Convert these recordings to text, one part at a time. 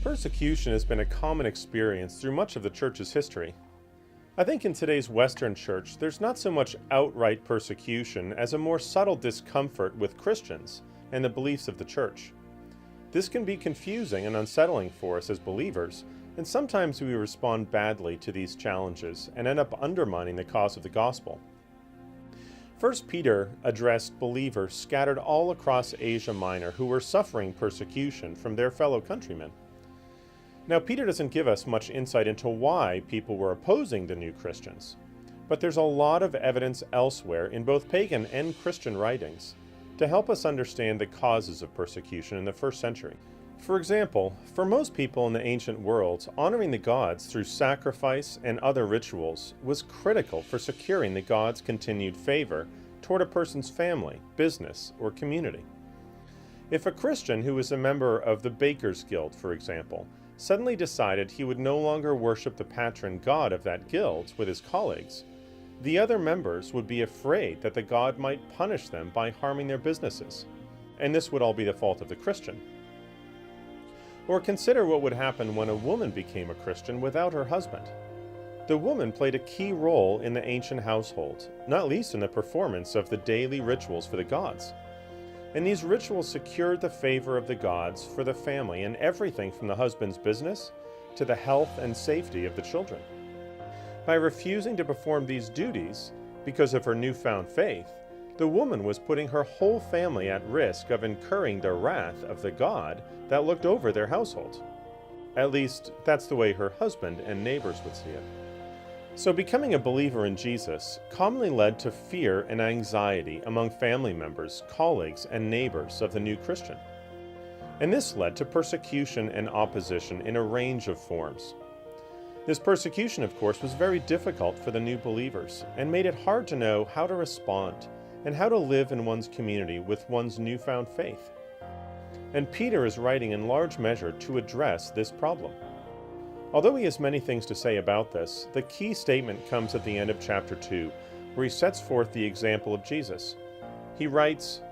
Persecution has been a common experience through much of the church's history. I think in today's Western church, there's not so much outright persecution as a more subtle discomfort with Christians and the beliefs of the church. This can be confusing and unsettling for us as believers, and sometimes we respond badly to these challenges and end up undermining the cause of the gospel. 1 Peter addressed believers scattered all across Asia Minor who were suffering persecution from their fellow countrymen. Now, Peter doesn't give us much insight into why people were opposing the new Christians, but there's a lot of evidence elsewhere in both pagan and Christian writings to help us understand the causes of persecution in the first century. For example, for most people in the ancient world, honoring the gods through sacrifice and other rituals was critical for securing the gods' continued favor toward a person's family, business, or community. If a Christian who was a member of the Bakers' Guild, for example, suddenly decided he would no longer worship the patron god of that guild with his colleagues, the other members would be afraid that the god might punish them by harming their businesses, and this would all be the fault of the Christian. Or consider what would happen when a woman became a Christian without her husband. The woman played a key role in the ancient household, not least in the performance of the daily rituals for the gods. And these rituals secured the favor of the gods for the family in everything from the husband's business to the health and safety of the children. By refusing to perform these duties because of her newfound faith, the woman was putting her whole family at risk of incurring the wrath of the god that looked over their household. At least, that's the way her husband and neighbors would see it. So becoming a believer in Jesus commonly led to fear and anxiety among family members, colleagues, and neighbors of the new Christian. And this led to persecution and opposition in a range of forms. This persecution, of course, was very difficult for the new believers and made it hard to know how to respond and how to live in one's community with one's newfound faith. And Peter is writing in large measure to address this problem. Although he has many things to say about this, the key statement comes at the end of chapter 2, where he sets forth the example of Jesus. He writes,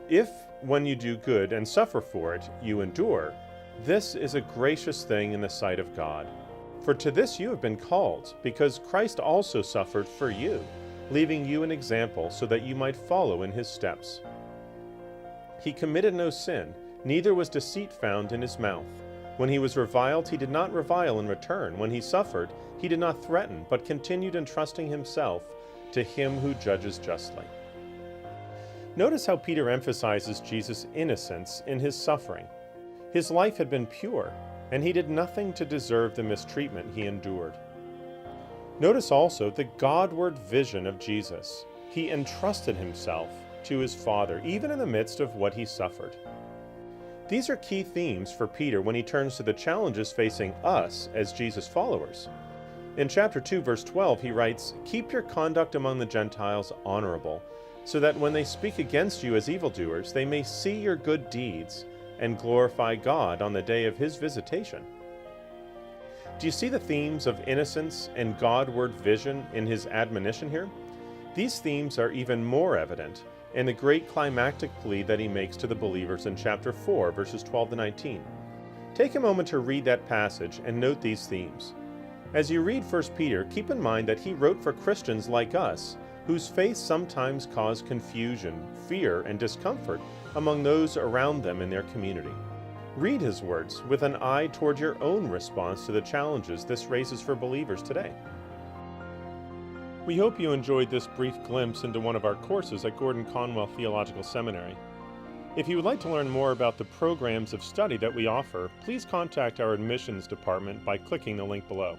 "If, when you do good and suffer for it, you endure, this is a gracious thing in the sight of God. For to this you have been called, because Christ also suffered for you, leaving you an example so that you might follow in his steps. He committed no sin, neither was deceit found in his mouth. When he was reviled, he did not revile in return. When he suffered, he did not threaten, but continued entrusting himself to him who judges justly." Notice how Peter emphasizes Jesus' innocence in his suffering. His life had been pure, and he did nothing to deserve the mistreatment he endured. Notice also the Godward vision of Jesus. He entrusted himself to his Father, even in the midst of what he suffered. These are key themes for Peter when he turns to the challenges facing us as Jesus followers. In chapter 2, verse 12, he writes, "Keep your conduct among the Gentiles honorable, so that when they speak against you as evildoers, they may see your good deeds and glorify God on the day of his visitation." Do you see the themes of innocence and Godward vision in his admonition here? These themes are even more evident in the great climactic plea that he makes to the believers in chapter 4, verses 12 to 19. Take a moment to read that passage and note these themes. As you read 1 Peter, keep in mind that he wrote for Christians like us, whose faith sometimes caused confusion, fear, and discomfort among those around them in their community. Read his words with an eye toward your own response to the challenges this raises for believers today. We hope you enjoyed this brief glimpse into one of our courses at Gordon Conwell Theological Seminary. If you would like to learn more about the programs of study that we offer, please contact our admissions department by clicking the link below.